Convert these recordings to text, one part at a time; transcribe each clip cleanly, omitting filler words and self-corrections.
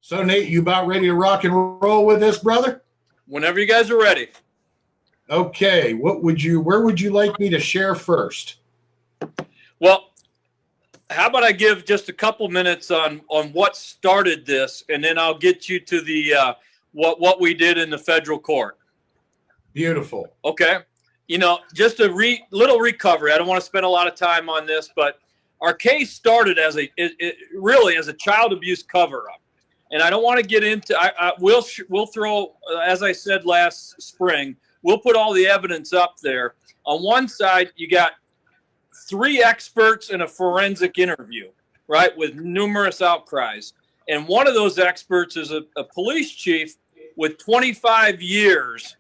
So, Nate, you about ready to rock and roll with this, brother? Whenever you guys are ready. Okay. Where would you like me to share first? Well, how about I give just a couple minutes on what started this, and then I'll get you to the what we did in the federal court. Beautiful. Okay. You know, just a little recovery. I don't want to spend a lot of time on this, but our case started as really as a child abuse cover-up. And I don't want to get into. We'll throw, as I said last spring, we'll put all the evidence up there. On one side, you got 3 experts in a forensic interview, right, with numerous outcries. And one of those experts is a police chief with 25 years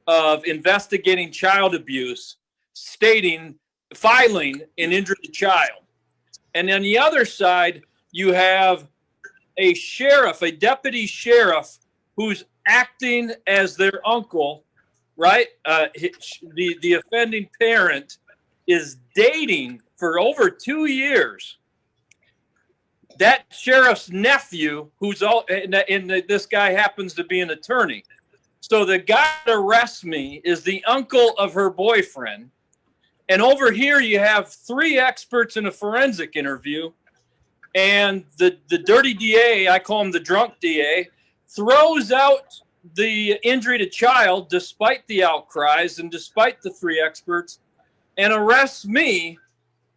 of investigating child abuse, filing an injured child. And on the other side, you have a sheriff, a deputy sheriff, who's acting as their uncle, right? The offending parent is dating for over 2 years that sheriff's nephew, and this guy happens to be an attorney. So the guy that arrests me is the uncle of her boyfriend. And over here you have 3 experts in a forensic interview. And the dirty DA, I call him the drunk DA, throws out the injury to child despite the outcries and despite the 3 experts, and arrests me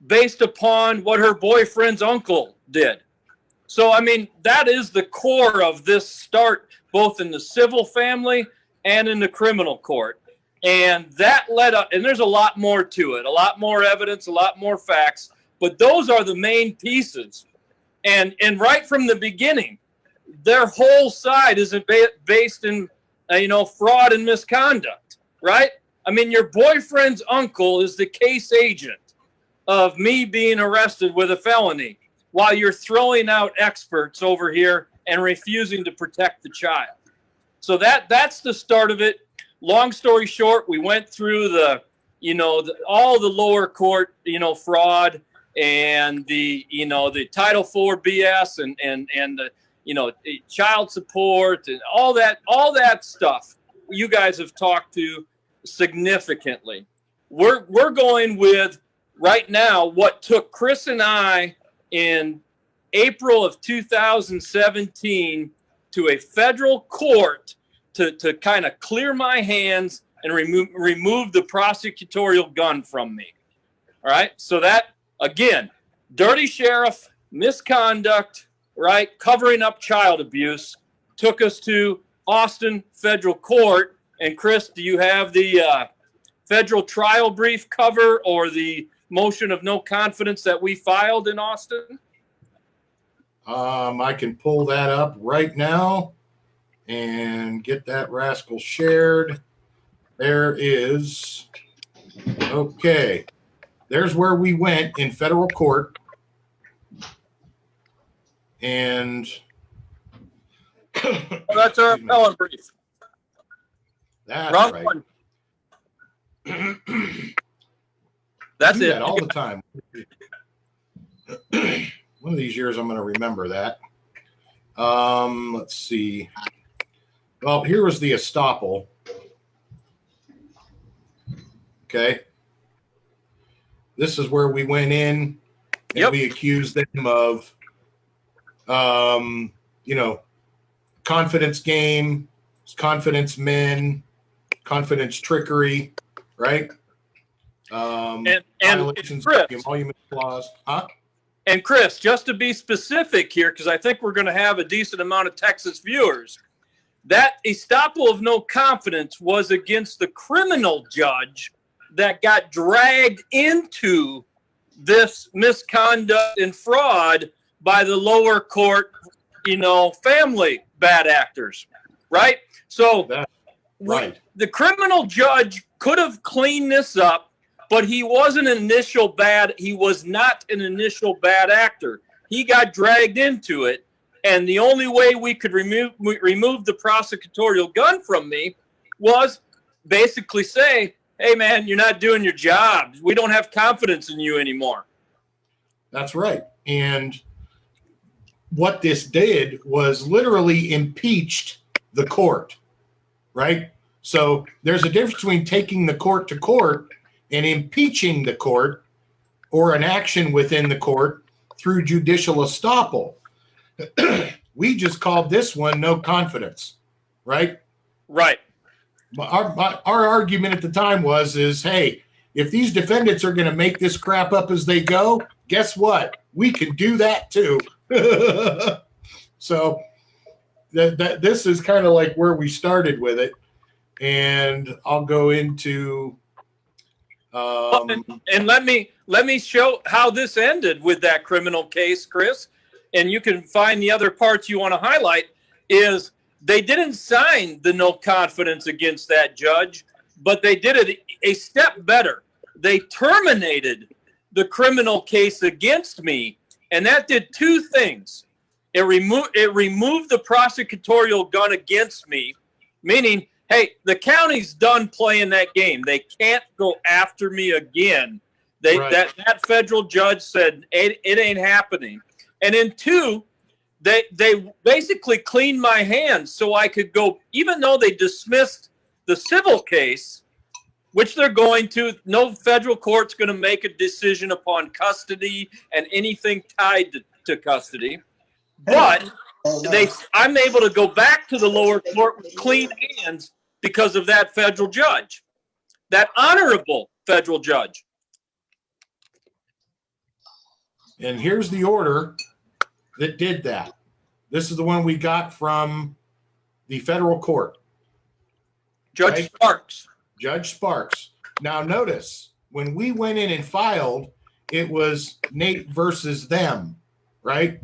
based upon what her boyfriend's uncle did. So, I mean, that is the core of this start, both in the civil family and in the criminal court. And that led up, and there's a lot more to it, a lot more evidence, a lot more facts, but those are the main pieces. And right from the beginning, their whole side isn't based in, fraud and misconduct, right? I mean, your boyfriend's uncle is the case agent of me being arrested with a felony while you're throwing out experts over here and refusing to protect the child. So that's the start of it. Long story short, we went through all the lower court, fraud and the Title IV BS and the child support and all that stuff. You guys have talked to significantly. We're going with right now what took Chris and I in April of 2017 to a federal court to kind of clear my hands and remove the prosecutorial gun from me. All right. So that, again, dirty sheriff, misconduct, right, covering up child abuse, took us to Austin federal court. And Chris, do you have the federal trial brief cover or the motion of no confidence that we filed in Austin? I can pull that up right now and get that rascal shared. There is. Okay. There's where we went in federal court. And that's our appellate brief. That's wrong right. One. That's it. That all the time. One of these years I'm going to remember that. Let's see. Well, here was the estoppel. Okay. This is where we went in and we accused them of, confidence game, confidence men, confidence trickery, right? And violations Chris, of the emolument clause. Huh? And Chris, just to be specific here, because I think we're going to have a decent amount of Texas viewers, that estoppel of no confidence was against the criminal judge that got dragged into this misconduct and fraud by the lower court, family bad actors, right? So the criminal judge could have cleaned this up, but he was not an initial bad actor. He got dragged into it. And the only way we could remove the prosecutorial gun from me was basically say, hey, man, you're not doing your job. We don't have confidence in you anymore. That's right. And what this did was literally impeached the court, right? So there's a difference between taking the court to court and impeaching the court or an action within the court through judicial estoppel. We just called this one no confidence, right? Right. Our argument at the time is, hey, if these defendants are going to make this crap up as they go, guess what? We can do that too. So this is kind of like where we started with it. And I'll go into and let me show how this ended with that criminal case, Chris. And you can find the other parts you want to highlight. Is they didn't sign the no confidence against that judge, but they did it a step better. They terminated the criminal case against me, and that did two things. It removed the prosecutorial gun against me, meaning, hey, the county's done playing that game. They can't go after me again. Right. That federal judge said it ain't happening. And then two, they basically cleaned my hands so I could go, even though they dismissed the civil case, which they're going to. No federal court's going to make a decision upon custody and anything tied to custody. But I'm able to go back to the lower court with clean hands because of that federal judge, that honorable federal judge. And here's the order that did that. This is the one we got from the federal court. Judge right? Sparks. Judge Sparks. Now notice, when we went in and filed, it was Nate versus them, right?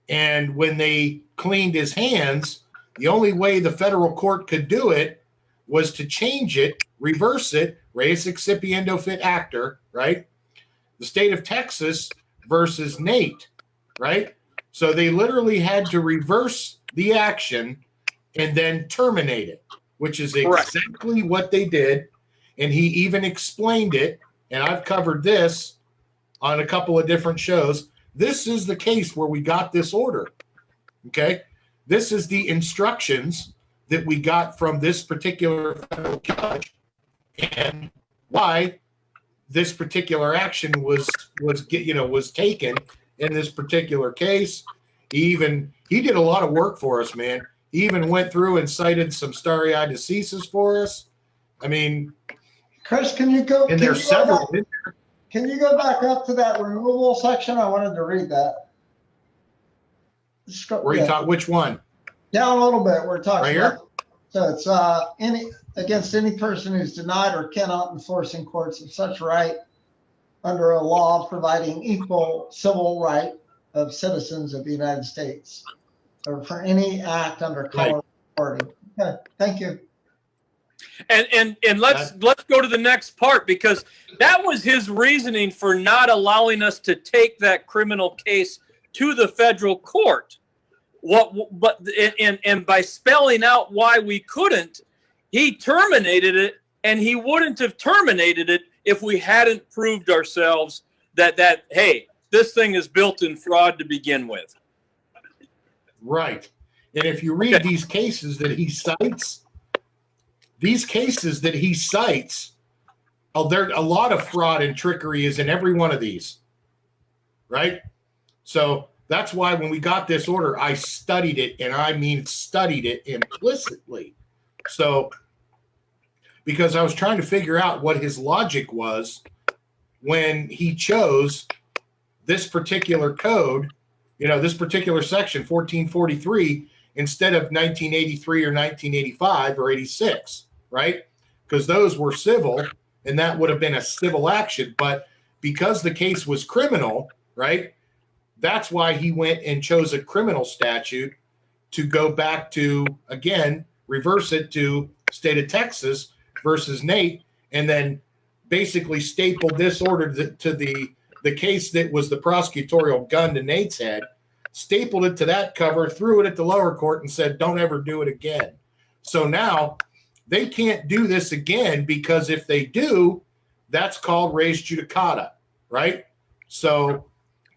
And when they cleaned his hands, the only way the federal court could do it was to change it, reverse it, res excipiendo fit actor, right? The state of Texas versus Nate, right? So they literally had to reverse the action and then terminate it, which is exactly what they did. And he even explained it, and I've covered this on a couple of different shows. This is the case where we got this order, okay? This is the instructions that we got from this particular federal judge and why this particular action was taken in this particular case. He did a lot of work for us, man. He even went through and cited some stare decisis for us. I mean, Chris, can you go? And there's several. Can you go back up to that removal section? I wanted to read that. Where you talk? Which one? Down a little bit. We're talking right here. So it's against any person who's denied or cannot enforce in courts of such right under a law providing equal civil right of citizens of the United States, or for any act under color of authority. Okay, thank you. And let's go to the next part, because that was his reasoning for not allowing us to take that criminal case to the federal court. And by spelling out why we couldn't, he terminated it, and he wouldn't have terminated it if we hadn't proved ourselves that hey, this thing is built in fraud to begin with. Right. And if you read these cases that he cites, there a lot of fraud and trickery is in every one of these, right? So that's why when we got this order, I studied it, and I mean studied it implicitly. So because I was trying to figure out what his logic was when he chose this particular code, this particular section, 1443, instead of 1983 or 1985 or 86, right? Because those were civil, and that would have been a civil action. But because the case was criminal, right, that's why he went and chose a criminal statute to go back to, again, reverse it to state of Texas versus Nate, and then basically stapled this order to the case that was the prosecutorial gun to Nate's head, stapled it to that cover, threw it at the lower court, and said, don't ever do it again. So now they can't do this again, because if they do, that's called res judicata, right? So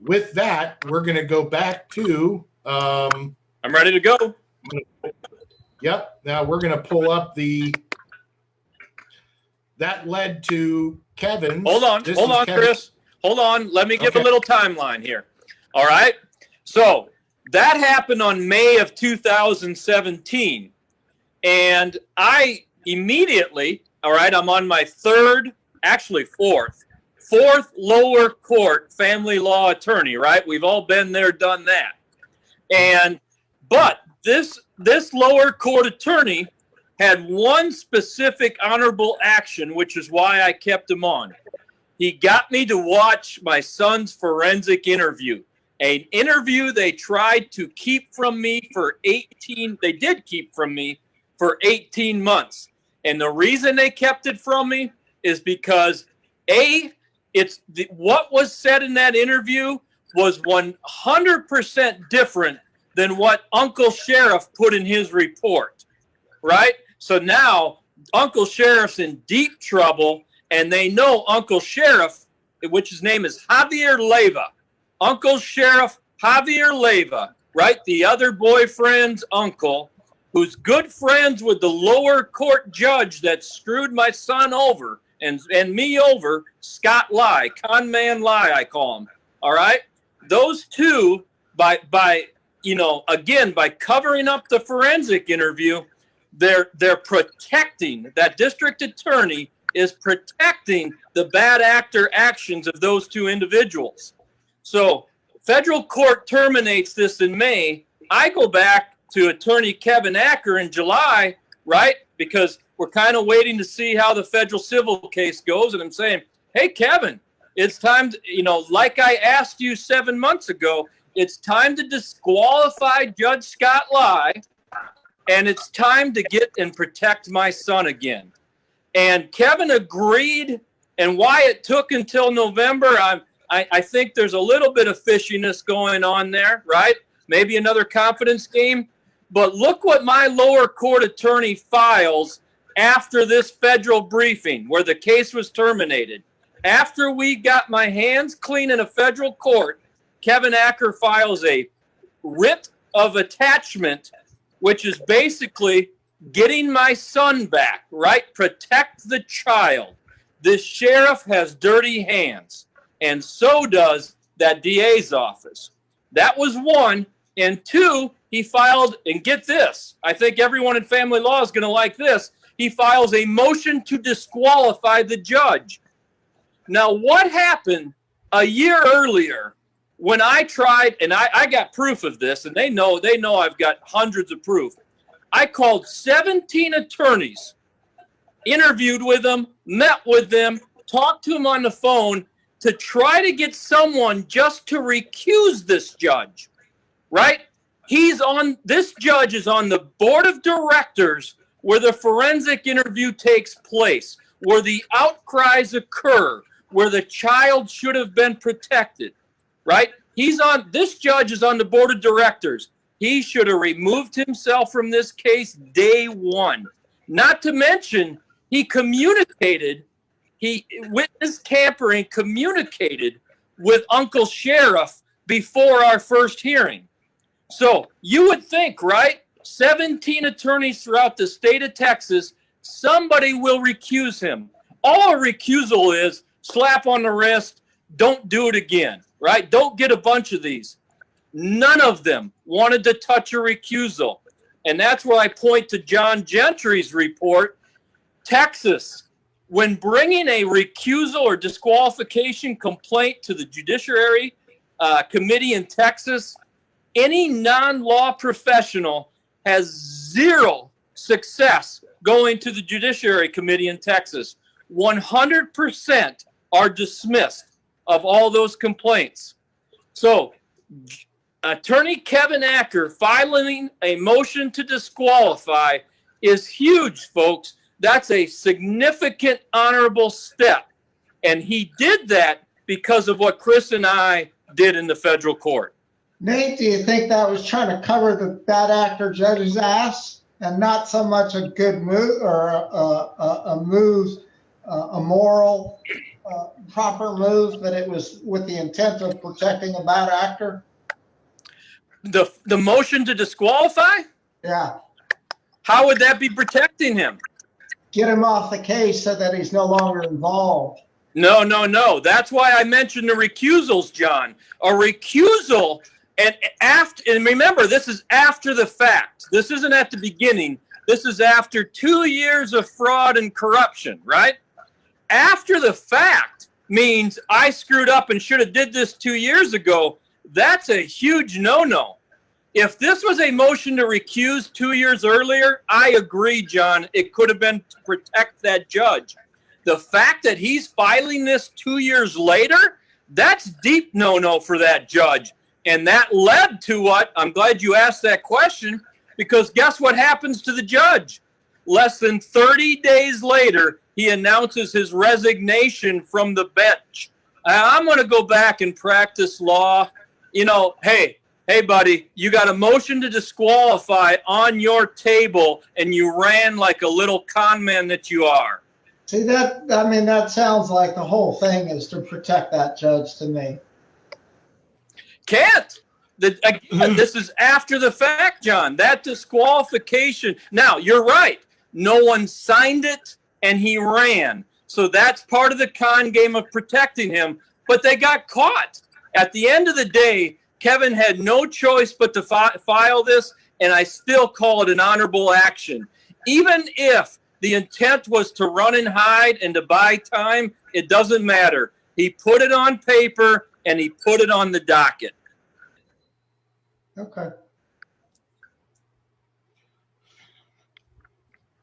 with that, we're going to go back to. I'm ready to go. Yep. Now we're going to pull up that led to Kevin. Hold on, Chris. Hold on. Let me give a little timeline here. All right. So that happened on May of 2017. And I immediately, all right, I'm on my fourth lower court family law attorney, right? We've all been there, done that. But this lower court attorney had one specific honorable action, which is why I kept him on. He got me to watch my son's forensic interview, an interview they tried to keep from me for 18 months. And the reason they kept it from me is because what was said in that interview was 100% different than what Uncle Sheriff put in his report, right? So now Uncle Sheriff's in deep trouble, and they know Uncle Sheriff, which his name is Javier Leyva. Uncle Sheriff Javier Leyva, right? The other boyfriend's uncle, who's good friends with the lower court judge that screwed my son over and me over, Scott Lai, con man Lai, I call him. All right? Those two, by covering up the forensic interview, they're protecting, that district attorney is protecting the bad actor actions of those two individuals. So federal court terminates this in May. I go back to attorney Kevin Acker in July, right? Because we're kind of waiting to see how the federal civil case goes. And I'm saying, hey, Kevin, it's time to, like I asked you 7 months ago, it's time to disqualify Judge Scott Lai, and it's time to get and protect my son again. And Kevin agreed, and why it took until November, I think there's a little bit of fishiness going on there, right? Maybe another confidence game. But look what my lower court attorney files after this federal briefing where the case was terminated. After we got my hands clean in a federal court, Kevin Acker files a writ of attachment, which is basically getting my son back, right? Protect the child. This sheriff has dirty hands, and so does that DA's office. That was one. And two, he filed, and get this, I think everyone in family law is going to like this, he files a motion to disqualify the judge. Now, what happened a year earlier when I tried, and I got proof of this, and they know I've got hundreds of proof. I called 17 attorneys, interviewed with them, met with them, talked to them on the phone to try to get someone just to recuse this judge, right? This judge is on the board of directors where the forensic interview takes place, where the outcries occur, where the child should have been protected, right? This judge is on the board of directors. He should have removed himself from this case day one. Not to mention, witness tampering communicated with Uncle Sheriff before our first hearing. So you would think, right? 17 attorneys throughout the state of Texas, somebody will recuse him. All a recusal is, slap on the wrist, don't do it again, right? Don't get a bunch of these. None of them wanted to touch a recusal. And that's where I point to John Gentry's report. Texas, when bringing a recusal or disqualification complaint to the Judiciary Committee in Texas, any non-law professional has zero success going to the Judiciary Committee in Texas. 100% are dismissed of all those complaints. So, Attorney Kevin Acker filing a motion to disqualify is huge, folks. That's a significant, honorable step. And he did that because of what Chris and I did in the federal court. Nate, do you think that was trying to cover the bad actor judge's ass and not so much a good move or a moral proper move, but it was with the intent of protecting a bad actor? The motion to disqualify? Yeah. How would that be protecting him? Get him off the case so that he's no longer involved. No. That's why I mentioned the recusals, John. A recusal, and remember, this is after the fact. This isn't at the beginning. This is after 2 years of fraud and corruption, right? After the fact means I screwed up and should have did this 2 years ago. That's a huge no-no. If this was a motion to recuse 2 years earlier, I agree, John. It could have been to protect that judge. The fact that he's filing this 2 years later, that's deep no-no for that judge. And that led to what? I'm glad you asked that question, because guess what happens to the judge? Less than 30 days later, he announces his resignation from the bench. I'm going to go back and practice law. You know, hey, buddy, you got a motion to disqualify on your table, and you ran like a little con man that you are. See, that sounds like the whole thing is to protect that judge to me. Can't. This is after the fact, John. That disqualification. Now, you're right. No one signed it, and he ran. So that's part of the con game of protecting him. But they got caught. At the end of the day, Kevin had no choice but to file this, and I still call it an honorable action. Even if the intent was to run and hide and to buy time, it doesn't matter. He put it on paper, and he put it on the docket. Okay.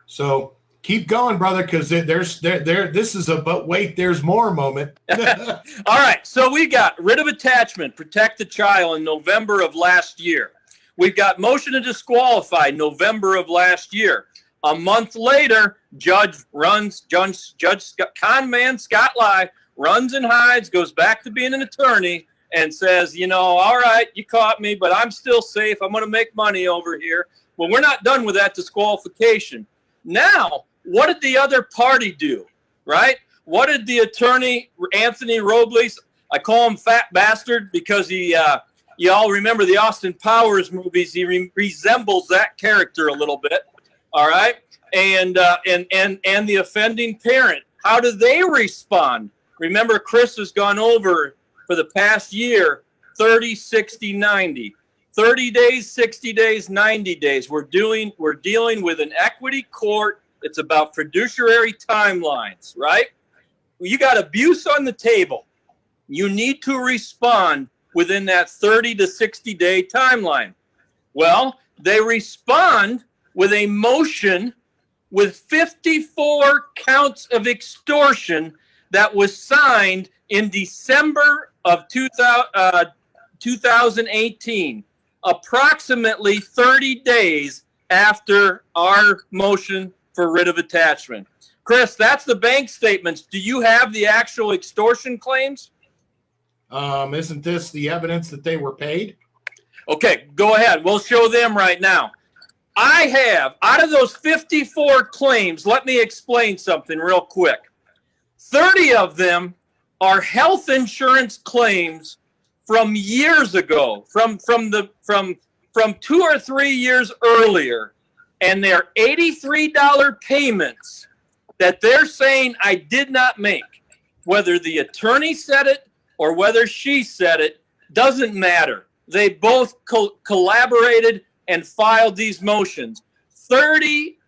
So keep going, brother, because this is a but wait, there's more moment. All right, so we got writ of attachment, protect the child in November of last year. We've got motion to disqualify November of last year. A month later, Judge con man Scott Lai runs and hides, goes back to being an attorney, and says, you know, all right, you caught me, but I'm still safe. I'm going to make money over here. Well, we're not done with that disqualification. Now, what did the other party do, right? What did the attorney, Anthony Robles, I call him Fat Bastard because he, you all remember the Austin Powers movies. He resembles that character a little bit, all right? And the offending parent, how do they respond? Remember, Chris has gone over for the past year, 30, 60, 90. 30 days, 60 days, 90 days. We're dealing with an equity court. It's about fiduciary timelines, right? You got abuse on the table. You need to respond within that 30 to 60 day timeline. Well, they respond with a motion with 54 counts of extortion that was signed in December of 2018, approximately 30 days after our motion for writ of attachment. Chris, that's the bank statements. Do you have the actual extortion claims? Isn't this the evidence that they were paid? Okay, go ahead. We'll show them right now. I have, out of those 54 claims, let me explain something real quick. 30 of them are health insurance claims from years ago, from 2 or 3 years earlier, and they're $83 payments that they're saying I did not make. Whether the attorney said it or whether she said it, doesn't matter. They both collaborated and filed these motions. 30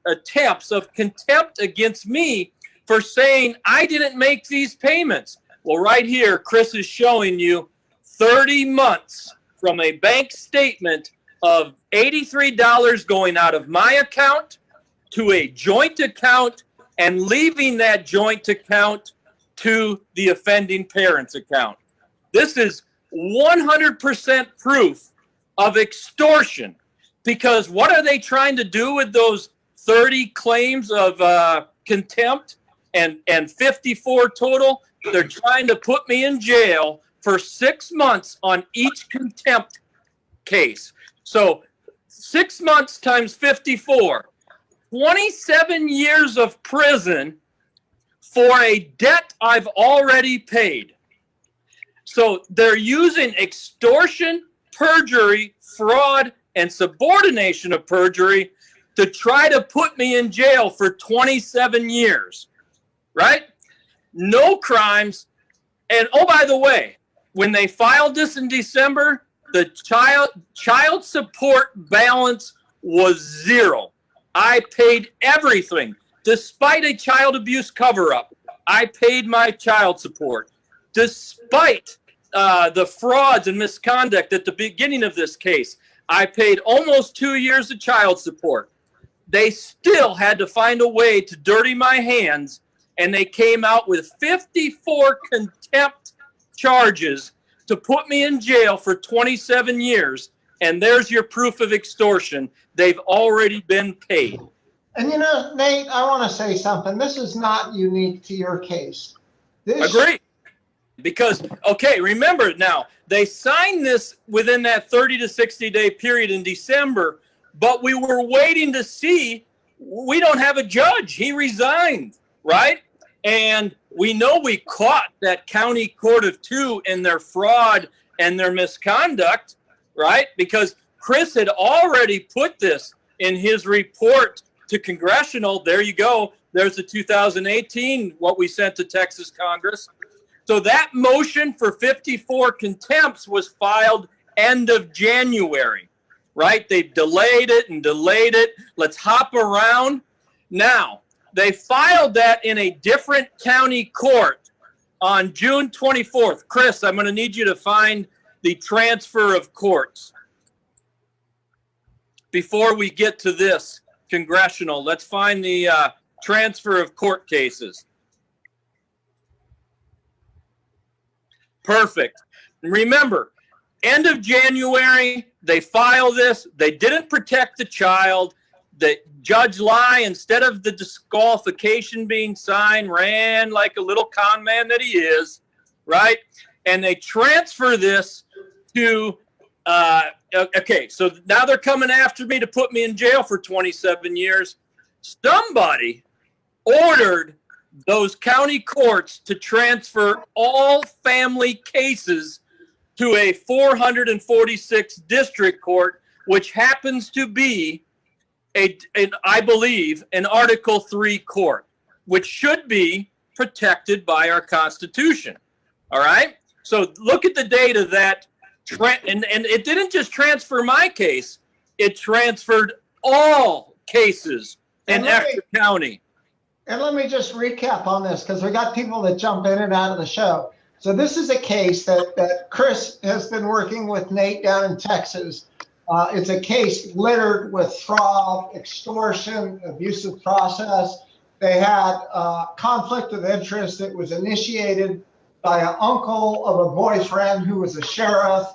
attempts of contempt against me for saying I didn't make these payments. Well, right here, Chris is showing you 30 months from a bank statement of $83 going out of my account to a joint account and leaving that joint account to the offending parent's account. This is 100% proof of extortion, because what are they trying to do with those 30 claims of contempt and 54 total? They're trying to put me in jail for 6 months on each contempt case. So 6 months times 54, 27 years of prison for a debt I've already paid. So they're using extortion, perjury, fraud, and subordination of perjury to try to put me in jail for 27 years, right? No crimes. And oh, by the way, when they filed this in December, the child support balance was zero. I paid everything. Despite a child abuse cover-up, I paid my child support. Despite the frauds and misconduct at the beginning of this case, I paid almost 2 years of child support. They still had to find a way to dirty my hands, and they came out with 54 contempt charges to put me in jail for 27 years. And there's your proof of extortion. They've already been paid. And you know, Nate, I want to say something. This is not unique to your case. Agree. Because, okay, remember now, they signed this within that 30 to 60 day period in December, but we were waiting to see. We don't have a judge. He resigned, right? And we know we caught that county court of two in their fraud and their misconduct, right? Because Chris had already put this in his report to congressional. There you go. There's the 2018, what we sent to Texas Congress. So that motion for 54 contempts was filed end of January, right? They delayed it and delayed it. Let's hop around. Now, they filed that in a different county court on June 24th. Chris, I'm going to need you to find the transfer of courts. Before we get to this congressional, let's find the transfer of court cases. Perfect. And remember, end of January, they file this. They didn't protect the child. The Judge Lai, instead of the disqualification being signed, ran like a little con man that he is, right? And they transfer this to, okay, so now they're coming after me to put me in jail for 27 years. Somebody ordered those county courts to transfer all family cases to a 446 district court, which happens to be I believe, an Article 3 court, which should be protected by our Constitution. All right? So look at the date of that. And it didn't just transfer my case. It transferred all cases in Ector County. And let me just recap on this, because we got people that jump in and out of the show. So this is a case that Chris has been working with Nate down in Texas. It's a case littered with fraud, extortion, abusive process. They had conflict of interest that was initiated by an uncle of a boyfriend who was a sheriff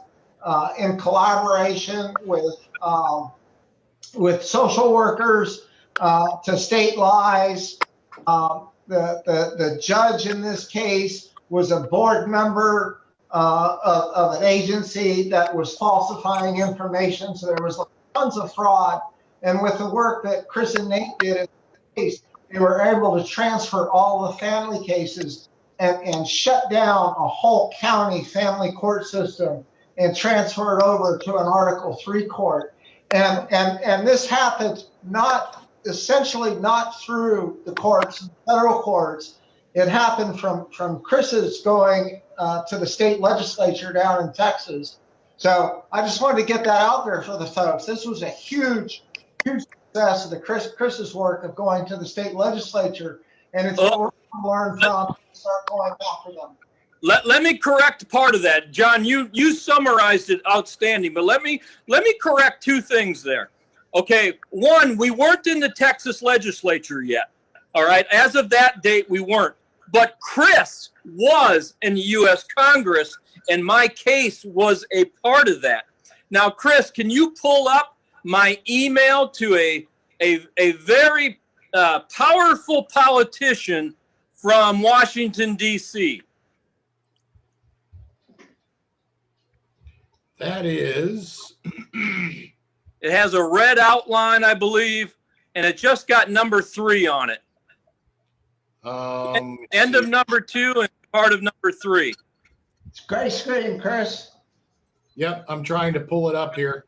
in collaboration with social workers to state lies. The judge in this case was a board member of an agency that was falsifying information. So there was tons of fraud. And with the work that Chris and Nate did in the case, they were able to transfer all the family cases and shut down a whole county family court system and transfer it over to an Article 3 court. And this happened essentially not through the courts, federal courts. It happened from Chris's going to the state legislature down in Texas. So I just wanted to get that out there for the folks. This was a huge success of the Chris's work of going to the state legislature, and it's what we're going to learn from and start going after them. Let me correct part of that, John. You summarized it outstanding, but let me correct two things there. Okay, one, we weren't in the Texas legislature yet. All right, as of that date, we weren't. But Chris was in the U.S. Congress, and my case was a part of that. Now, Chris, can you pull up my email to a very powerful politician from Washington, D.C.? That is... It has a red outline, I believe, and it just got number 3 on it. End of number 2 and part of number 3. It's gray screen, Chris. Yep, I'm trying to pull it up here.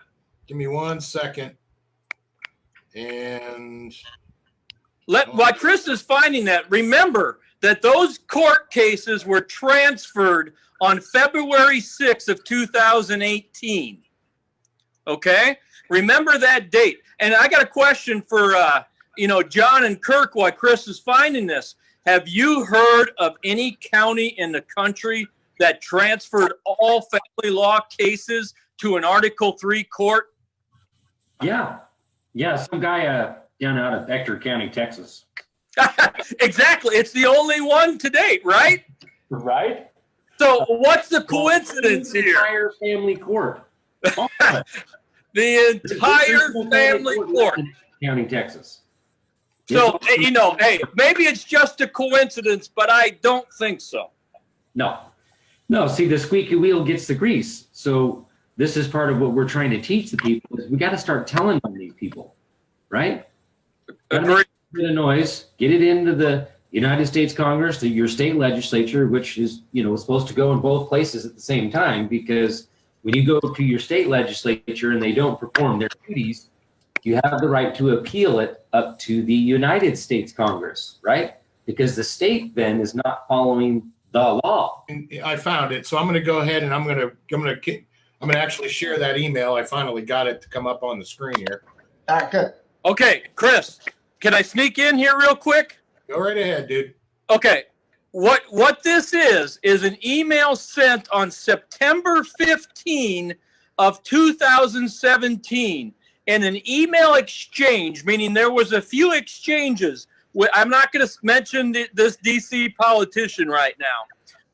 Give me 1 second. And While Chris is finding that, remember that those court cases were transferred on February 6th of 2018. Okay? Remember that date. And I got a question for John and Kirk while Chris is finding this. Have you heard of any county in the country that transferred all family law cases to an Article 3 court? Yeah, some guy down out of Ector County, Texas. Exactly. It's the only one to date, right? Right. So what's the coincidence The here? entire family court. The entire family court. County, Texas. So, hey, maybe it's just a coincidence, but I don't think so. No, see, the squeaky wheel gets the grease. So this is part of what we're trying to teach the people is we got to start telling them these people, right? Agree. The noise, get it into the United States Congress, to your state legislature, which is, supposed to go in both places at the same time, because when you go to your state legislature and they don't perform their duties, you have the right to appeal it up to the United States Congress, right? Because the state then is not following the law. I found it, so I'm going to go ahead and I'm going to actually share that email. I finally got it to come up on the screen here. All right, good. Okay, Chris, can I sneak in here real quick? Go right ahead, dude. Okay, what this is an email sent on September 15 of 2017. And an email exchange, meaning there was a few exchanges. I'm not going to mention this DC politician right now,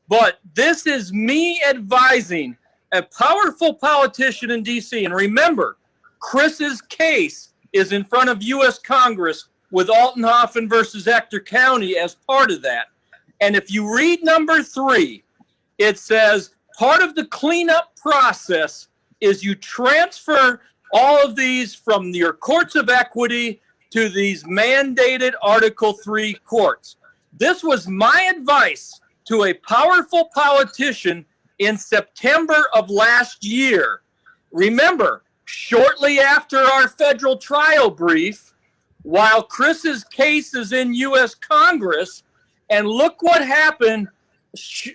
but this is me advising a powerful politician in DC. And remember, Chris's case is in front of U.S. Congress with Altenhofen versus Ector County as part of that. And if you read number 3, it says part of the cleanup process is you transfer all of these from your courts of equity to these mandated Article 3 courts. This was my advice to a powerful politician in September of last year. Remember, shortly after our federal trial brief, while Chris's case is in U.S. Congress, and look what happened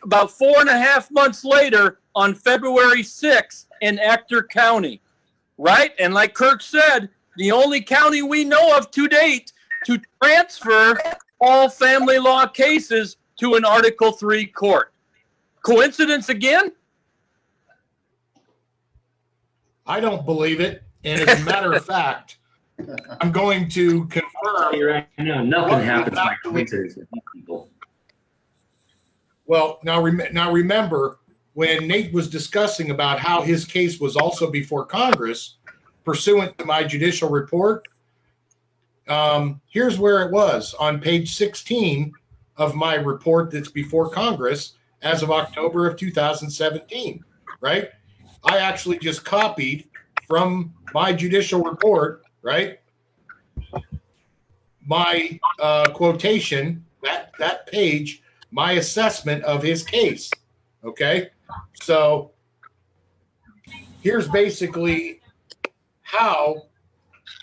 about 4.5 months later on February 6th in Ector County. Right? And like Kirk said, the only county we know of to date to transfer all family law cases to an Article 3 court. Coincidence again? I don't believe it. And as a matter of fact, I'm going to confirm. Right now, nothing happens by coincidence with these people. Well, now remember, when Nate was discussing about how his case was also before Congress, pursuant to my judicial report, here's where it was on page 16 of my report that's before Congress as of October of 2017, right? I actually just copied from my judicial report, right? My quotation, that page, my assessment of his case, okay? So here's basically how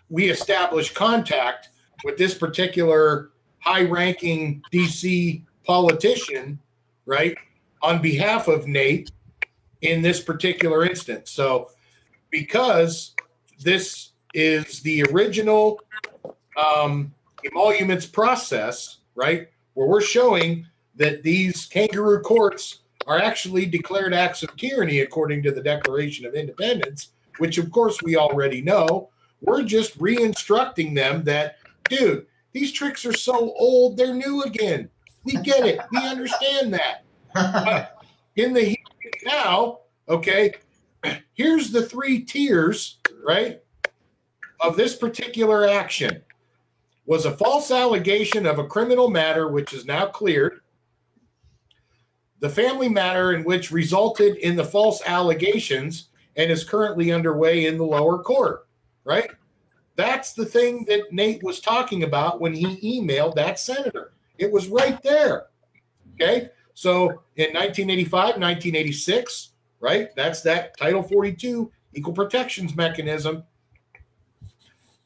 we establish contact with this particular high-ranking DC politician, right, on behalf of Nate in this particular instance. So because this is the original emoluments process, right, where we're showing that these kangaroo courts are actually declared acts of tyranny according to the Declaration of Independence, which of course we already know. We're just re-instructing them that, dude, these tricks are so old, they're new again. We get it. We understand that. But in the here and now, okay, here's the 3 tiers, right, of this particular action. Was a false allegation of a criminal matter which is now cleared. The family matter in which resulted in the false allegations and is currently underway in the lower court, right? That's the thing that Nate was talking about when he emailed that senator. It was right there. Okay. So in 1985, 1986, right? That's that Title 42 Equal Protections Mechanism.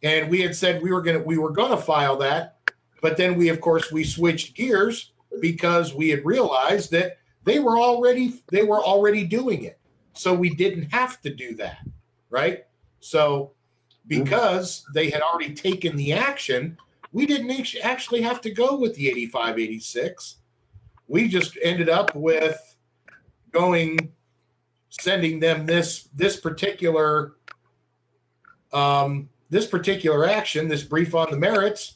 And we had said we were gonna file that, but then we switched gears because we had realized that they were already doing it. So we didn't have to do that, right? So because they had already taken the action, we didn't actually have to go with the 85, 86. We just ended up with sending them this particular action, this brief on the merits,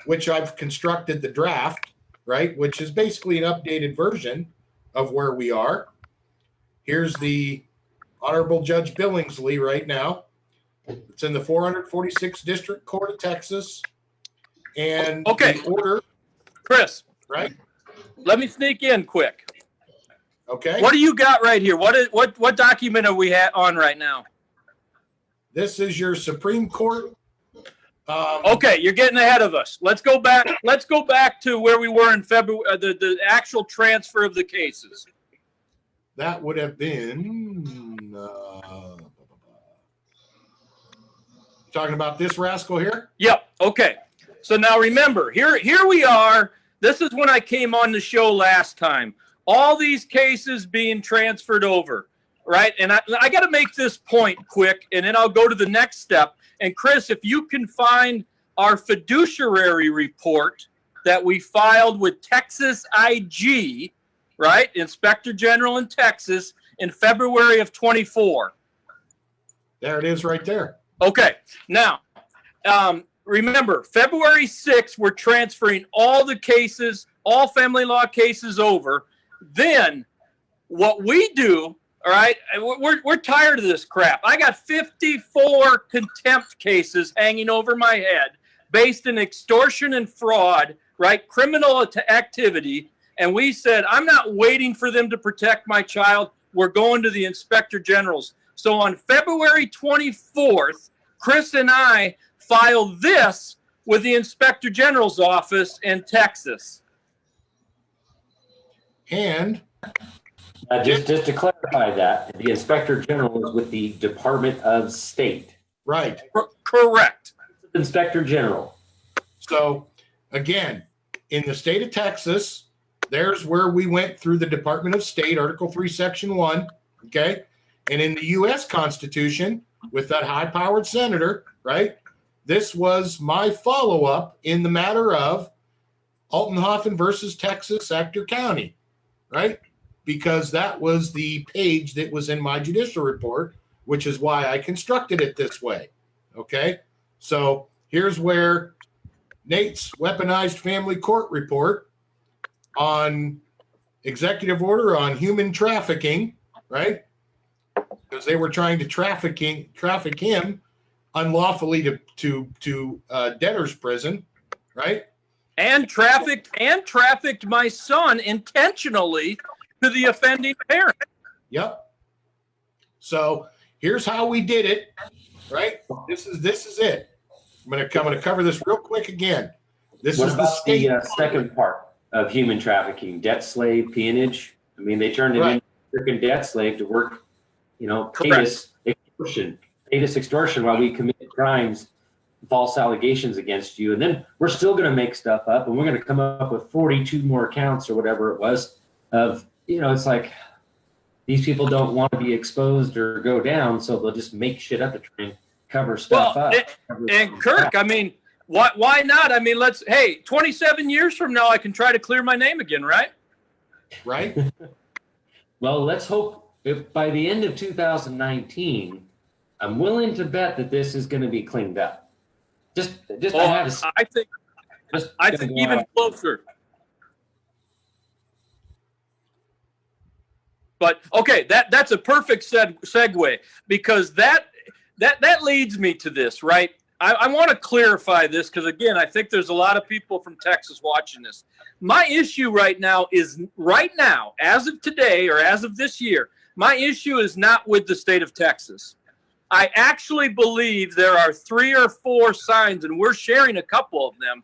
which I've constructed the draft, right, which is basically an updated version of where we are. Here's the Honorable Judge Billingsley right now. It's in the 446th District Court of Texas. And okay, the order, Chris, right? Let me sneak in quick. Okay. What do you got right here? What document are we on right now? This is your Supreme Court. Okay, you're getting ahead of us. Let's go back. Let's go back to where we were in February. The actual transfer of the cases. That would have been talking about this rascal here. Yep. Okay. So now remember, here we are. This is when I came on the show last time. All these cases being transferred over, right? And I got to make this point quick, and then I'll go to the next step. And Chris, if you can find our fiduciary report that we filed with Texas IG, right, Inspector General in Texas, in February of 24. There it is right there. Okay. Now, remember, February 6th, we're transferring all the cases, all family law cases over. Then what we do, all right, we're tired of this crap. I got 54 contempt cases hanging over my head based in extortion and fraud, right, criminal activity. And we said, I'm not waiting for them to protect my child. We're going to the Inspector General's. So on February 24th, Chris and I filed this with the Inspector General's office in Texas. And just to clarify that, the Inspector General is with the Department of State. right. Correct. Inspector General. So again, in the state of Texas, there's where we went through the Department of State, Article 3, Section 1. Okay. And in the U.S. Constitution, with that high-powered senator, right, this was my follow-up in the matter of Altenhofen versus Texas, Ector County, right? Because that was the page that was in my judicial report, which is why I constructed it this way. Okay. So here's where Nate's weaponized family court report on executive order on human trafficking, right? Because they were trying to traffic him unlawfully to debtor's prison, right? And trafficked my son intentionally to the offending parent. Yep. So here's how we did it, right? This is it. I'm gonna cover this real quick again. This What is the about state. the second part of human trafficking, debt slave, peonage? I mean, they turned it Right. into freaking debt slave to work, pay Correct. us extortion while we commit crimes, false allegations against you. And then we're still going to make stuff up, and we're going to come up with 42 more counts or whatever it was of, it's like these people don't want to be exposed or go down, so they'll just make shit up to try and cover stuff up. And Kirk, I mean, why not? I mean, 27 years from now, I can try to clear my name again, right? Right. Well, let's hope if by the end of 2019, I'm willing to bet that this is going to be cleaned up. I think even closer. But okay, that's a perfect segue, because that leads me to this, right? I want to clarify this because, again, I think there's a lot of people from Texas watching this. My issue right now, as of today or as of this year, my issue is not with the state of Texas. I actually believe there are 3 or 4 signs, and we're sharing a couple of them,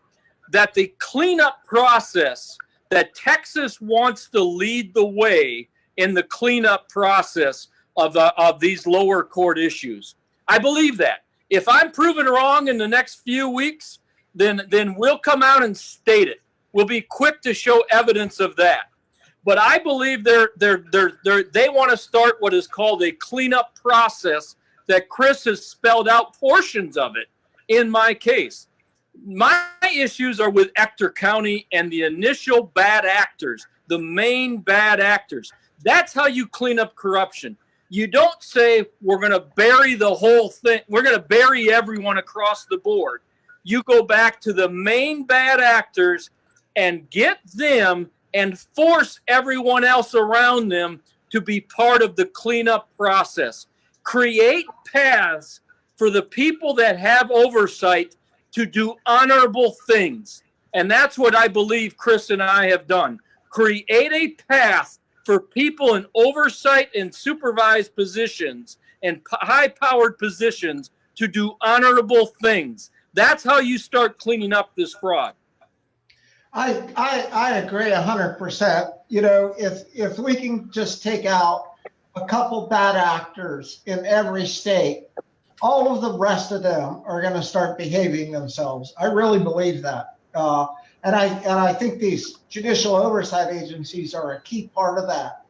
that the cleanup process, that Texas wants to lead the way in the cleanup process of these lower court issues. I believe that. If I'm proven wrong in the next few weeks, then we'll come out and state it. We'll be quick to show evidence of that. But I believe they want to start what is called a cleanup process that Chris has spelled out portions of it in my case. My issues are with Ector County and the initial bad actors, the main bad actors. That's how you clean up corruption. You don't say we're going to bury the whole thing. We're going to bury everyone across the board. You go back to the main bad actors and get them and force everyone else around them to be part of the cleanup process. Create paths for the people that have oversight to do honorable things. And that's what I believe Chris and I have done. Create a path for people in oversight and supervised positions and high-powered positions to do honorable things. That's how you start cleaning up this fraud. I agree 100%. You know, if we can just take out a couple bad actors in every state, all of the rest of them are going to start behaving themselves. I really believe that. And I think these judicial oversight agencies are a key part of that.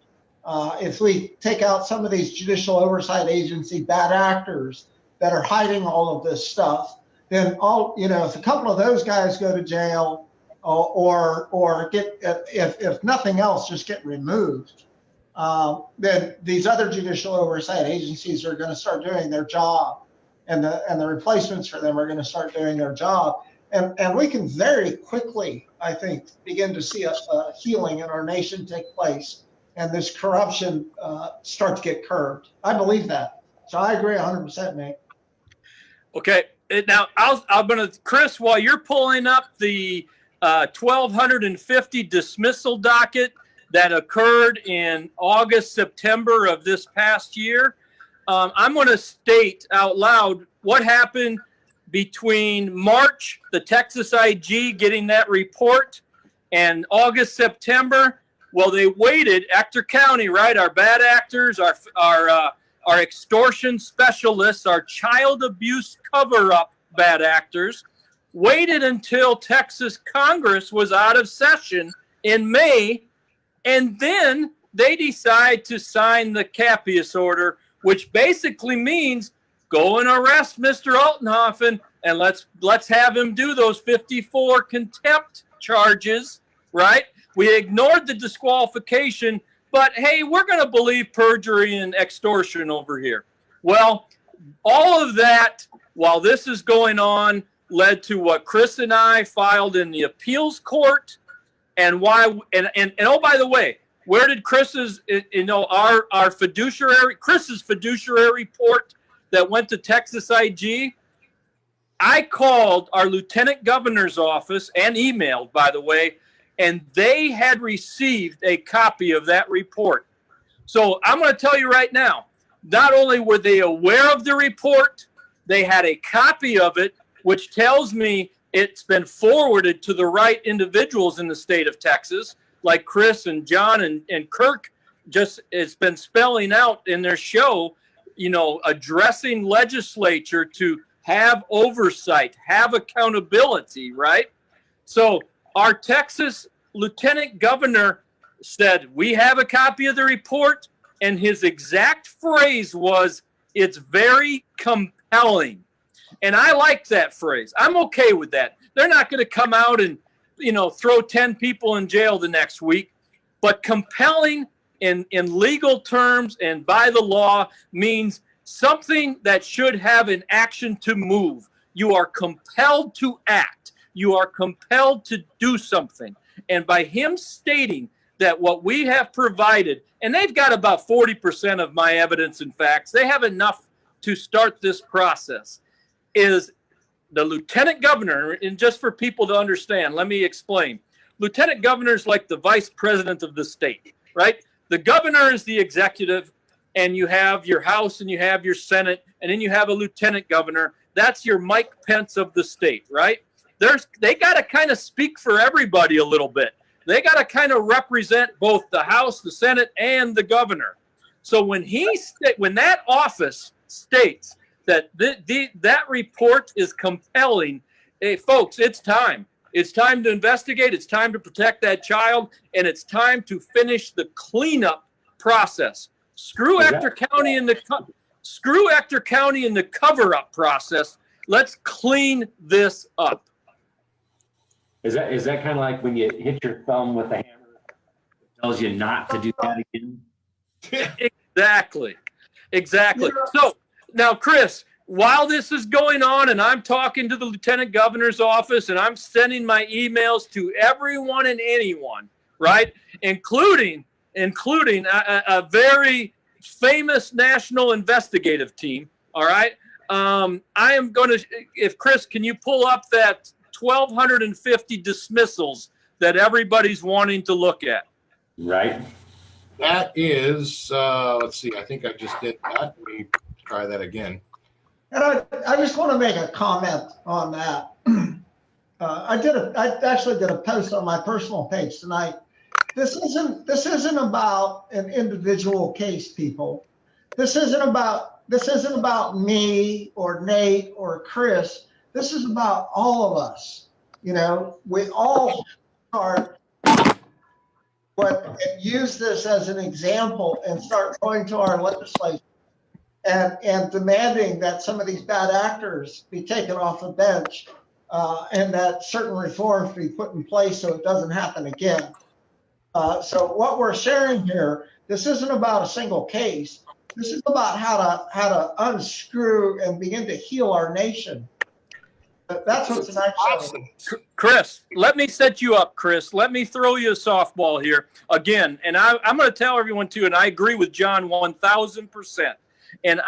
If we take out some of these judicial oversight agency bad actors that are hiding all of this stuff, then if a couple of those guys go to jail or get, if nothing else, just get removed, then these other judicial oversight agencies are going to start doing their job, and the replacements for them are going to start doing their job. And we can very quickly, I think, begin to see a healing in our nation take place, and this corruption start to get curbed. I believe that. So I agree 100%, Nate. Okay. Now, I'm going to, Chris, while you're pulling up the 1,250 dismissal docket that occurred in August, September of this past year, I'm going to state out loud what happened between March, the Texas IG getting that report, and August, September. Well, they waited, Ector County, right? Our bad actors, our extortion specialists, our child abuse cover-up bad actors, waited until Texas Congress was out of session in May, and then they decide to sign the Capias order, which basically means go and arrest Mr. Altenhofen and let's have him do those 54 contempt charges, right? We ignored the disqualification, but hey, we're going to believe perjury and extortion over here. Well, all of that, while this is going on, led to what Chris and I filed in the appeals court, and why. And oh, by the way, where did Chris's, our fiduciary, Chris's fiduciary report that went to Texas IG? I called our lieutenant governor's office and emailed, by the way, and they had received a copy of that report. So I'm going to tell you right now, not only were they aware of the report, they had a copy of it, which tells me it's been forwarded to the right individuals in the state of Texas, like Chris and John and Kirk just it's been spelling out in their show, addressing legislature to have oversight, have accountability, right? So our Texas lieutenant governor said, we have a copy of the report, and his exact phrase was, it's very compelling. And I like that phrase. I'm okay with that. They're not going to come out and, throw 10 people in jail the next week. But compelling in legal terms and by the law means something that should have an action to move. You are compelled to act. You are compelled to do something. And by him stating that what we have provided, and they've got about 40% of my evidence and facts, they have enough to start this process, is the lieutenant governor, and just for people to understand, let me explain. Lieutenant governor is like the vice president of the state, right? The governor is the executive, and you have your House and you have your Senate, and then you have a lieutenant governor. That's your Mike Pence of the state, right? they got to kind of speak for everybody a little bit. They got to kind of represent both the House, the Senate, and the governor. So when that office states that that report is compelling, hey, folks, it's time. It's time to investigate. It's time to protect that child, and it's time to finish the cleanup process. Screw Ector County and the cover-up process. Let's clean this up. Is that kind of like when you hit your thumb with a hammer? It tells you not to do that again. Exactly. So now, Chris, while this is going on and I'm talking to the lieutenant governor's office and I'm sending my emails to everyone and anyone, right, including a very famous national investigative team, all right, I am going to, if Chris, can you pull up that 1,250 dismissals that everybody's wanting to look at? Right. That is, let's see, I think I just did that. Let me try that again. And I just want to make a comment on that. I actually did a post on my personal page tonight. This isn't about an individual case, people. This isn't about me or Nate or Chris. This is about all of us. You know, we all start use this as an example and start going to our legislature and demanding that some of these bad actors be taken off the bench and that certain reforms be put in place so it doesn't happen again. So what we're sharing here, this isn't about a single case. This is about how to unscrew and begin to heal our nation. That's what tonight's Awesome. Chris, let me set you up, Chris. Let me throw you a softball here again. And I'm going to tell everyone, too, and I agree with John 1,000%. And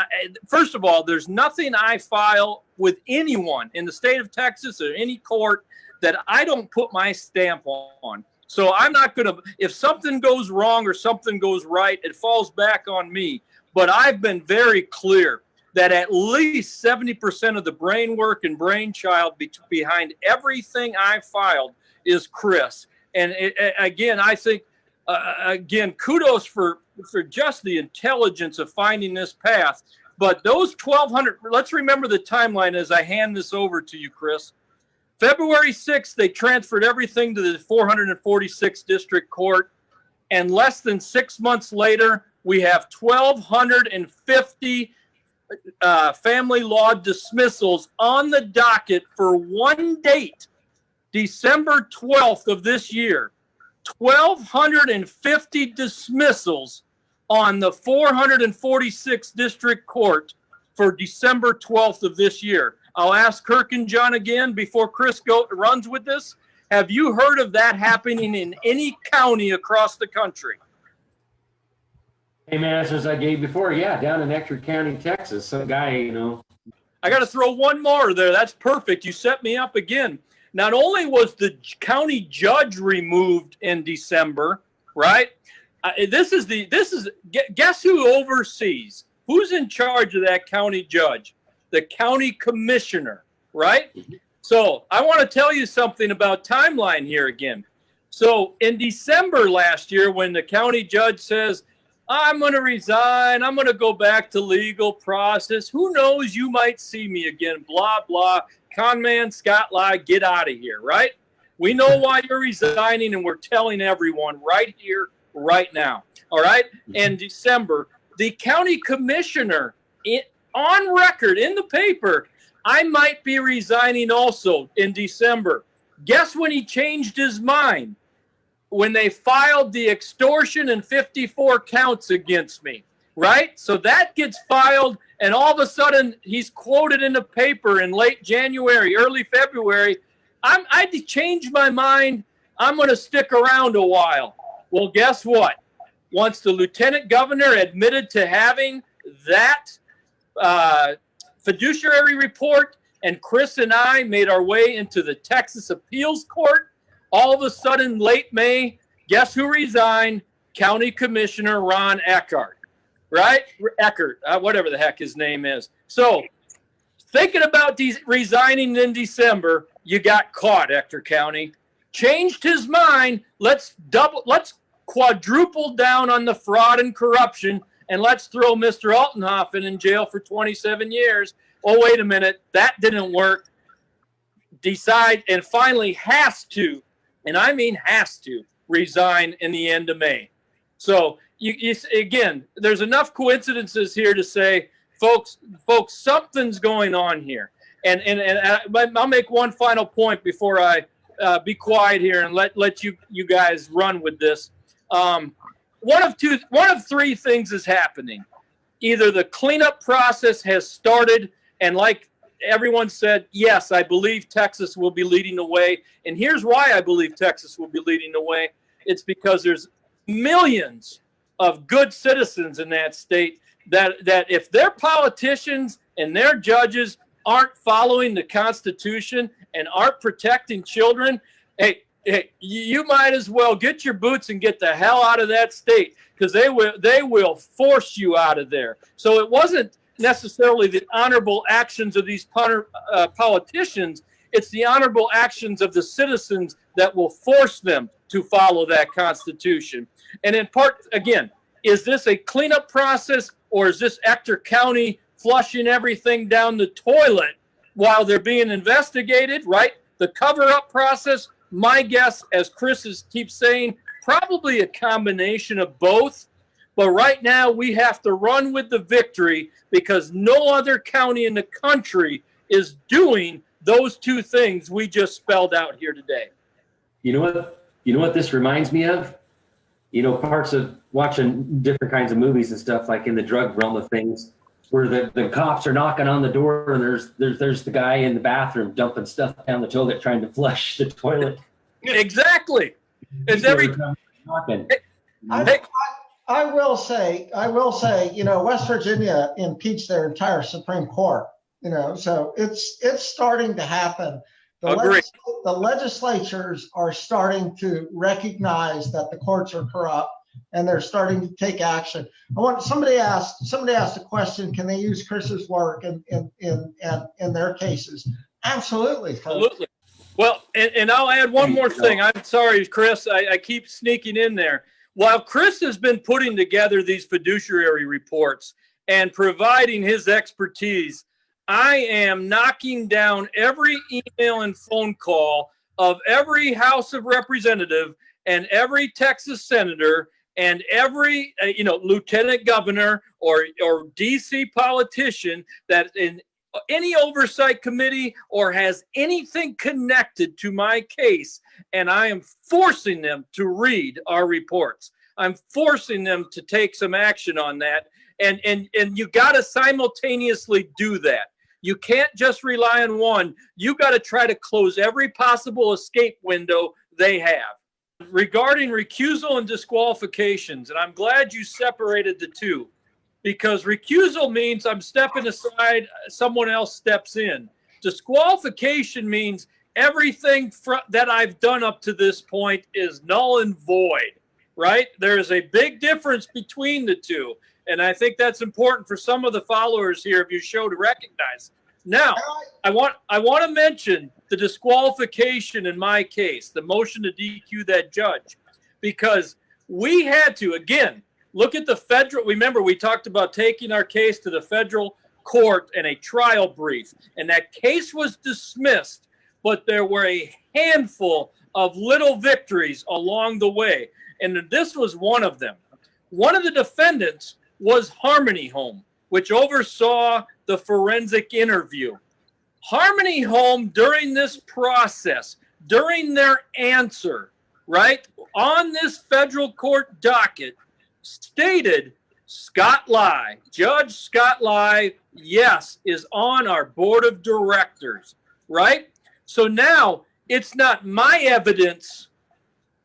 first of all, there's nothing I file with anyone in the state of Texas or any court that I don't put my stamp on. So I'm not going to, if something goes wrong or something goes right, it falls back on me. But I've been very clear that at least 70% of the brain work and brainchild behind everything I filed is Chris. And again, I think, kudos for just the intelligence of finding this path. But those 1,200, let's remember the timeline as I hand this over to you, Chris. February 6th, they transferred everything to the 446th District Court. And less than 6 months later, we have 1,250 family law dismissals on the docket for one date, December 12th of this year. 1,250 dismissals on the 446th District Court for December 12th of this year. I'll ask Kirk and John again before Chris runs with this. Have you heard of that happening in any county across the country? Same answers I gave before. Yeah, down in Ector County, Texas. Some guy, I got to throw one more there. That's perfect. You set me up again. Not only was the county judge removed in December, right? Guess who oversees? Who's in charge of that county judge? The county commissioner, right? So I want to tell you something about timeline here again. So in December last year, when the county judge says, I'm going to resign, I'm going to go back to legal process, who knows, you might see me again, blah, blah, con man, Scott Lie, get out of here, right? We know why you're resigning, and we're telling everyone right here, right now, all right? In December, the county commissioner, on record in the paper, I might be resigning also in December. Guess when he changed his mind? When they filed the extortion and 54 counts against me, right? So that gets filed, and all of a sudden he's quoted in the paper in late January, early February. I changed my mind. I'm going to stick around a while. Well, guess what? Once the lieutenant governor admitted to having that fiduciary report, and Chris and I made our way into the Texas Appeals Court, all of a sudden, late May, guess who resigned? County Commissioner Ron Eckert, right? Eckert, whatever the heck his name is. So thinking about resigning in December, you got caught, Ector County. Changed his mind. Let's quadruple down on the fraud and corruption, and let's throw Mr. Altenhofen in jail for 27 years. Oh, wait a minute. That didn't work. Decide and finally has to, and I mean has to, resign in the end of May. So, again, there's enough coincidences here to say, folks, something's going on here. And I'll make one final point before I be quiet here and let you guys run with this. One of three things is happening. Either the cleanup process has started, and like everyone said, yes, I believe Texas will be leading the way. And here's why I believe Texas will be leading the way. It's because there's millions of good citizens in that state that if their politicians and their judges aren't following the Constitution and aren't protecting children, hey, you might as well get your boots and get the hell out of that state, because they will force you out of there. So it wasn't necessarily the honorable actions of these politicians. It's the honorable actions of the citizens that will force them to follow that Constitution. And in part, again, is this a cleanup process, or is this Ector County flushing everything down the toilet while they're being investigated, right? The cover-up process, my guess, as Chris keeps saying, probably a combination of both. But right now, we have to run with the victory, because no other county in the country is doing those two things we just spelled out here today. You know what this reminds me of? You know, parts of watching different kinds of movies and stuff, like in the drug realm of things, where the cops are knocking on the door and there's the guy in the bathroom dumping stuff down the toilet trying to flush the toilet. Exactly. It's every. I will say, you know, West Virginia impeached their entire Supreme Court, you know, so it's starting to happen. The legislatures are starting to recognize that the courts are corrupt, and they're starting to take action. Somebody asked a question: can they use Chris's work in their cases? Absolutely. Absolutely. Well, and I'll add one more thing. I'm sorry, Chris. I keep sneaking in there. While Chris has been putting together these fiduciary reports and providing his expertise, I am knocking down every email and phone call of every House of Representative and every Texas senator and every lieutenant governor or DC politician that in any oversight committee or has anything connected to my case, and I am forcing them to read our reports. I'm forcing them to take some action on that, and you got to simultaneously do that. You can't just rely on one. You got to try to close every possible escape window they have. Regarding recusal and disqualifications, and I'm glad you separated the two, because recusal means I'm stepping aside, someone else steps in. Disqualification means everything that I've done up to this point is null and void, right? There is a big difference between the two. And I think that's important for some of the followers here of your show to recognize. Now, I want to mention the disqualification in my case, the motion to DQ that judge, because we had to, again, look at the federal. Remember, we talked about taking our case to the federal court and a trial brief, and that case was dismissed, but there were a handful of little victories along the way, and this was one of them. One of the defendants was Harmony Home, which oversaw the forensic interview. Harmony Home, during this process, during their answer, right, on this federal court docket, stated Scott Lai, Judge Scott Lai, yes, is on our board of directors, right? So now it's not my evidence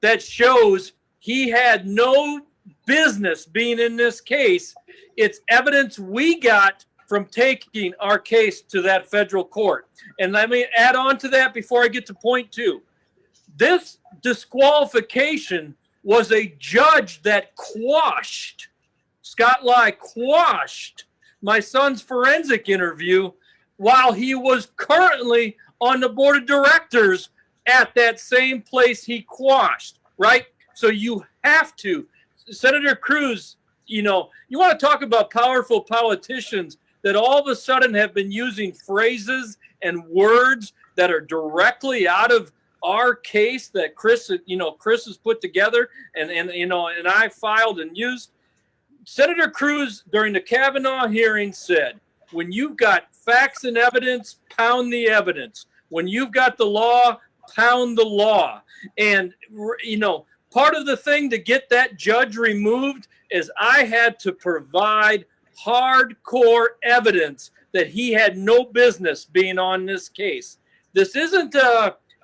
that shows he had no business being in this case. It's evidence we got from taking our case to that federal court. And let me add on to that before I get to point two. This disqualification was a judge that Scott Lai quashed my son's forensic interview while he was currently on the board of directors at that same place he quashed, right? So you have to. Senator Cruz, you know, you want to talk about powerful politicians that all of a sudden have been using phrases and words that are directly out of our case that Chris has put together and I filed and used. Senator Cruz during the Kavanaugh hearing said, when you've got facts and evidence, pound the evidence. When you've got the law, pound the law. And, you know, part of the thing to get that judge removed is I had to provide hardcore evidence that he had no business being on this case. This isn't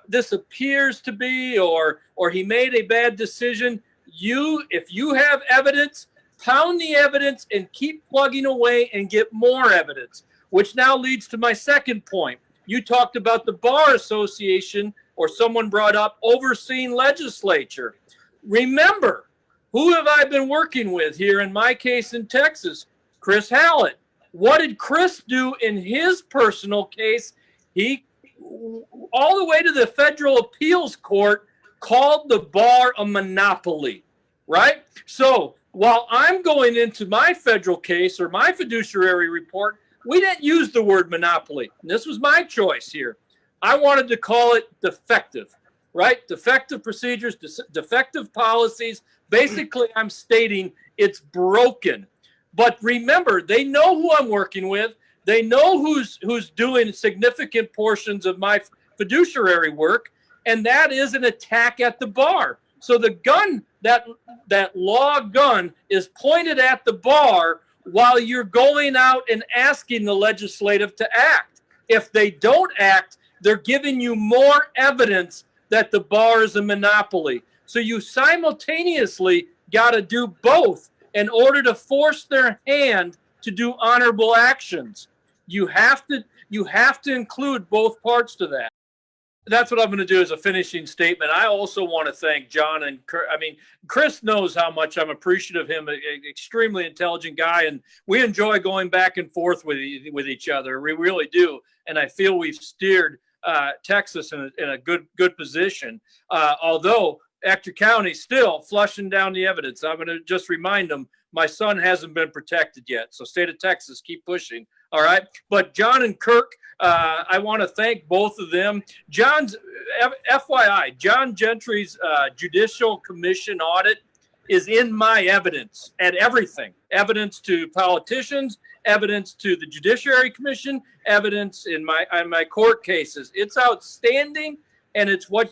this appears to be or he made a bad decision. If you have evidence, pound the evidence and keep plugging away and get more evidence, which now leads to my second point. You talked about the Bar Association, or someone brought up overseeing legislature. Remember, who have I been working with here in my case in Texas? Chris Hallett. What did Chris do in his personal case? He, all the way to the federal appeals court, called the bar a monopoly, right? So while I'm going into my federal case or my fiduciary report, we didn't use the word monopoly. And this was my choice here. I wanted to call it defective, right? Defective procedures, defective policies. Basically, I'm stating it's broken. But remember, they know who I'm working with. They know who's doing significant portions of my fiduciary work, and that is an attack at the bar. So the gun, that law gun, is pointed at the bar while you're going out and asking the legislative to act. If they don't act, they're giving you more evidence that the bar is a monopoly. So you simultaneously got to do both in order to force their hand to do honorable actions. You have to include both parts to that. That's what I'm going to do as a finishing statement. I also want to thank John and Kirk. I mean, Chris knows how much I'm appreciative of him, an extremely intelligent guy, and we enjoy going back and forth with each other. We really do, and I feel we've steered Texas in a good position. Although Ector County still flushing down the evidence. I'm going to just remind them my son hasn't been protected yet. So state of Texas, keep pushing. All right. But John and Kirk, I want to thank both of them. John's FYI, John Gentry's Judicial Commission audit is in my evidence at everything. Evidence to politicians, evidence to the Judiciary Commission, evidence in my court cases. It's outstanding, and it's what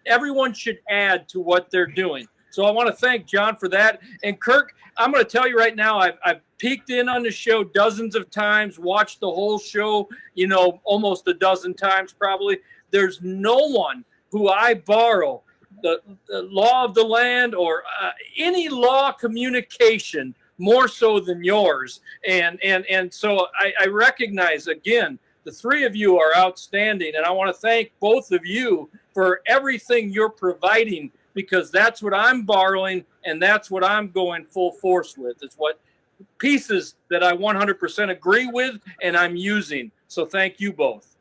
everyone should add to what they're doing. So I want to thank John for that. And Kirk, I'm going to tell you right now, I've peeked in on the show dozens of times, watched the whole show, almost a dozen times probably. There's no one who I borrow the law of the land or any law communication more so than yours. And so I recognize, again, the three of you are outstanding. And I want to thank both of you for everything you're providing, because that's what I'm borrowing and that's what I'm going full force with. It's what pieces that I 100% agree with and I'm using. So thank you both.